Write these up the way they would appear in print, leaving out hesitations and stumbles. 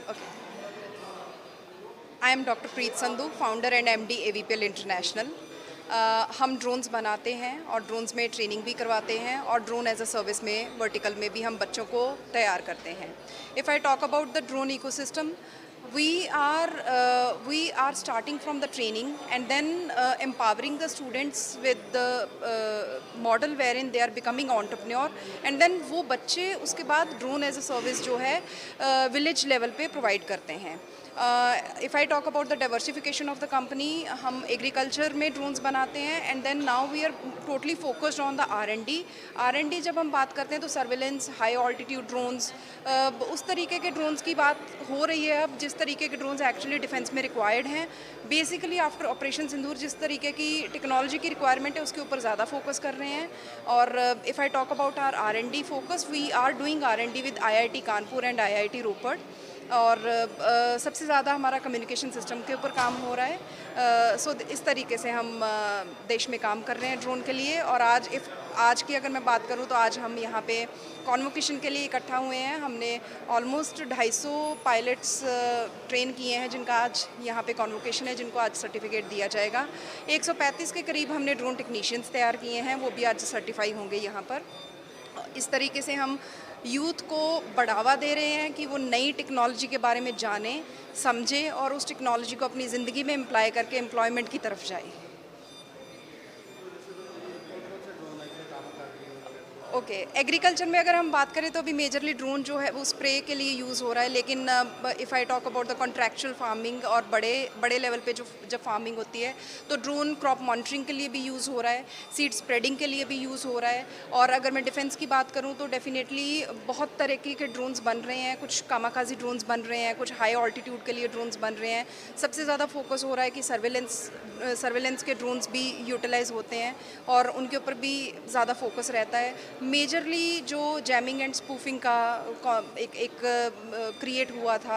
Okay. I am Dr. Preet Sandhu, founder and MD AVPL international. हम drones बनाते हैं और ड्रोन्स में ट्रेनिंग भी करवाते हैं और ड्रोन एज अ सर्विस में वर्टिकल में भी हम बच्चों को तैयार करते हैं। If I talk about the drone ecosystem, we are starting from the training and then empowering the students with the model wherein they are becoming entrepreneur, and then वो बच्चे उसके बाद ड्रोन एज अ सर्विस जो है village level पे provide करते हैं। If I talk about the diversification of the company, हम एग्रीकल्चर में ड्रोन्स बनाते हैं and then now we are totally focused on the R and D. जब हम बात करते हैं तो सर्विलेंस, हाई ऑल्टीट्यूड ड्रोन्स, उस तरीके के ड्रोन्स की बात हो रही है अब, जिस तरीके के ड्रोन्स एक्चुअली डिफेंस में रिक्वायर्ड हैं। बेसिकली आफ्टर ऑपरेशन सिंदूर जिस तरीके की टेक्नोलॉजी की रिक्वायरमेंट है उसके ऊपर ज़्यादा फोकस कर रहे हैं। और if I talk about our R and D focus, we are doing R and D with IIT Kanpur and IIT Ropar. और सबसे ज़्यादा हमारा कम्युनिकेशन सिस्टम के ऊपर काम हो रहा है। सो इस तरीके से हम देश में काम कर रहे हैं ड्रोन के लिए। और आज की अगर मैं बात करूं तो आज हम यहाँ पे कॉन्वोकेशन के लिए इकट्ठा हुए हैं। हमने ऑलमोस्ट 250 पायलट्स ट्रेन किए हैं जिनका आज यहाँ पे कॉन्वोकेशन है, जिनको आज सर्टिफिकेट दिया जाएगा। 135 के करीब हमने ड्रोन टेक्नीशियंस तैयार किए हैं, वो भी आज सर्टिफाई होंगे यहाँ पर। इस तरीके से हम यूथ को बढ़ावा दे रहे हैं कि वो नई टेक्नोलॉजी के बारे में जाने, समझे और उस टेक्नोलॉजी को अपनी ज़िंदगी में एम्प्लॉय करके एम्प्लॉयमेंट की तरफ जाए। ओके, एग्रीकल्चर में अगर हम बात करें तो अभी मेजरली ड्रोन जो है वो स्प्रे के लिए यूज़ हो रहा है, लेकिन if I talk about the contractual farming और बड़े लेवल पे जब फार्मिंग होती है तो ड्रोन क्रॉप मॉनिटरिंग के लिए भी यूज़ हो रहा है, सीड स्प्रेडिंग के लिए भी यूज़ हो रहा है। और अगर मैं डिफेंस की बात करूँ तो डेफिनेटली बहुत तरीके के ड्रोन्स बन रहे हैं, कुछ कामाकाजी ड्रोन्स बन रहे हैं, कुछ हाई ऑल्टीट्यूड के लिए ड्रोन्स बन रहे हैं। सबसे ज़्यादा फोकस हो रहा है कि सर्वेलेंस के ड्रोन्स भी यूटिलाइज होते हैं और उनके ऊपर भी ज़्यादा फोकस रहता है। मेजरली जो जैमिंग एंड स्पूफिंग का एक क्रिएट हुआ था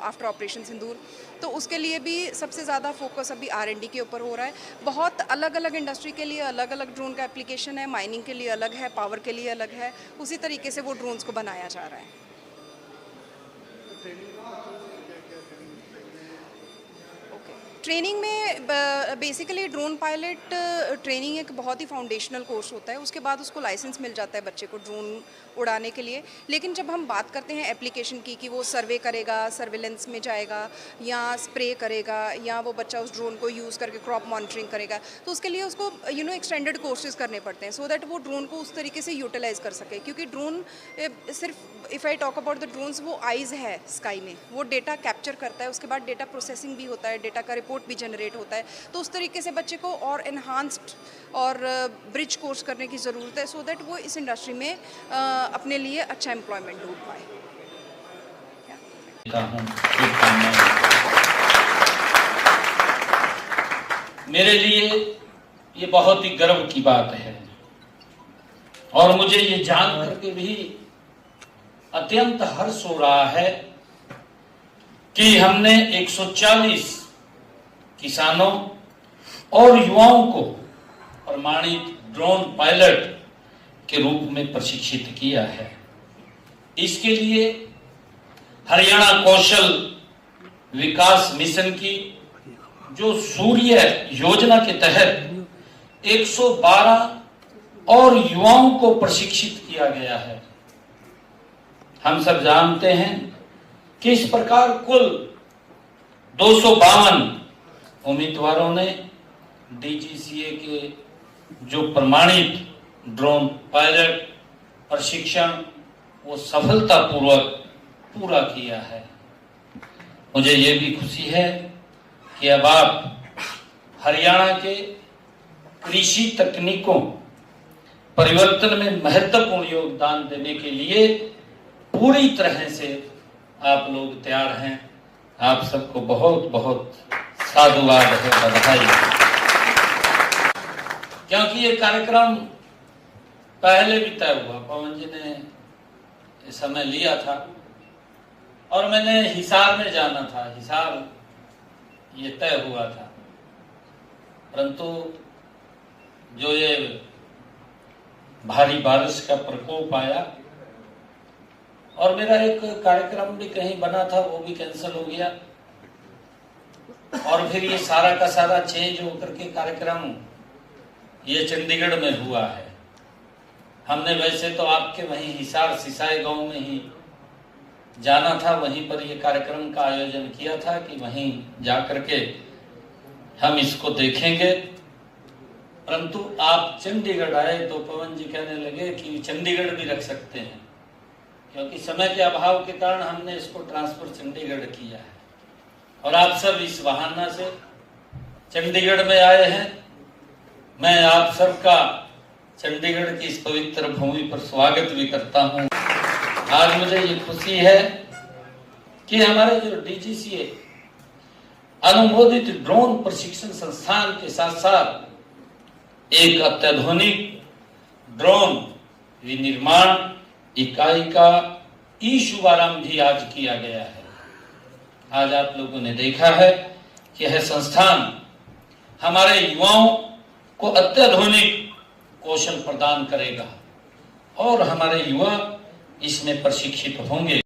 आफ्टर ऑपरेशन सिंदूर, तो उसके लिए भी सबसे ज़्यादा फोकस अभी आर.एन.डी के ऊपर हो रहा है। बहुत अलग अलग इंडस्ट्री के लिए अलग अलग ड्रोन का एप्लीकेशन है, माइनिंग के लिए अलग है, पावर के लिए अलग है, उसी तरीके से वो ड्रोन्स को बनाया जा रहा है। ट्रेनिंग में बेसिकली ड्रोन पायलट ट्रेनिंग एक बहुत ही फाउंडेशनल कोर्स होता है। उसके बाद उसको लाइसेंस मिल जाता है बच्चे को ड्रोन उड़ाने के लिए। लेकिन जब हम बात करते हैं एप्लीकेशन की कि वो सर्वे करेगा, सर्विलेंस में जाएगा या स्प्रे करेगा, या वो बच्चा उस ड्रोन को यूज़ करके क्रॉप मॉनिटरिंग करेगा, तो उसके लिए उसको एक्सटेंडेड कोर्सेज करने पड़ते हैं सो दैट वो ड्रोन को उस तरीके से यूटिलाइज़ कर सके। क्योंकि ड्रोन सिर्फ if I talk about the drones, वो आइज़ है स्काई में, वो डेटा कैप्चर करता है, उसके बाद डेटा प्रोसेसिंग भी होता है, डेटा का रिपोर्ट भी जनरेट होता है। तो उस तरीके से बच्चे को और एनहांस्ड और ब्रिज कोर्स करने की ज़रूरत है सो दैट वो इस इंडस्ट्री में अपने लिए अच्छा एम्प्लॉयमेंट ढूंढ पाए। मेरे लिए ये बहुत ही गर्व की बात है और मुझे ये जान करके भी अत्यंत हर्ष हो रहा है कि हमने 140 किसानों और युवाओं को प्रमाणित ड्रोन पायलट के रूप में प्रशिक्षित किया है। इसके लिए हरियाणा कौशल विकास मिशन की जो सूर्य योजना के तहत 112 और युवाओं को प्रशिक्षित किया गया है। हम सब जानते हैं कि इस प्रकार कुल 252 उम्मीदवारों ने डीजीसीए के जो प्रमाणित ड्रोन पायलट प्रशिक्षण वो सफलतापूर्वक पूरा किया है। मुझे ये भी खुशी है कि अब आप हरियाणा के कृषि तकनीकों परिवर्तन में महत्वपूर्ण योगदान देने के लिए पूरी तरह से आप लोग तैयार हैं। आप सबको बहुत बहुत साधुवाद है, बधाई। क्योंकि ये कार्यक्रम पहले भी तय हुआ, पवन जी ने समय लिया था और मैंने हिसार में जाना था, हिसार ये तय हुआ था, परंतु जो ये भारी बारिश का प्रकोप आया और मेरा एक कार्यक्रम भी कहीं बना था, वो भी कैंसिल हो गया। और फिर ये सारा का सारा चेंज होकर के कार्यक्रम ये चंडीगढ़ में हुआ है। हमने वैसे तो आपके वहीं हिसार सिसाई गांव में ही जाना था, वहीं पर ये कार्यक्रम का आयोजन किया था कि वहीं जाकर के हम इसको देखेंगे। परंतु आप चंडीगढ़ आए तो पवन जी कहने लगे कि चंडीगढ़ भी रख सकते हैं, क्योंकि समय के अभाव के कारण हमने इसको ट्रांसफर चंडीगढ़ किया है। और आप सब इस बहाना से चंडीगढ़ में आए हैं। मैं आप सबका चंडीगढ़ की इस पवित्र भूमि पर स्वागत भी करता हूं। आज मुझे ये खुशी है कि हमारे जो DGCA अनुमोदित ड्रोन प्रशिक्षण संस्थान के साथ साथ एक अत्याधुनिक ड्रोन विनिर्माण इकाई का शुभारंभ भी आज किया गया है। आज आप लोगों ने देखा है कि यह संस्थान हमारे युवाओं को अत्याधुनिक कौशल प्रदान करेगा और हमारे युवा इसमें प्रशिक्षित होंगे।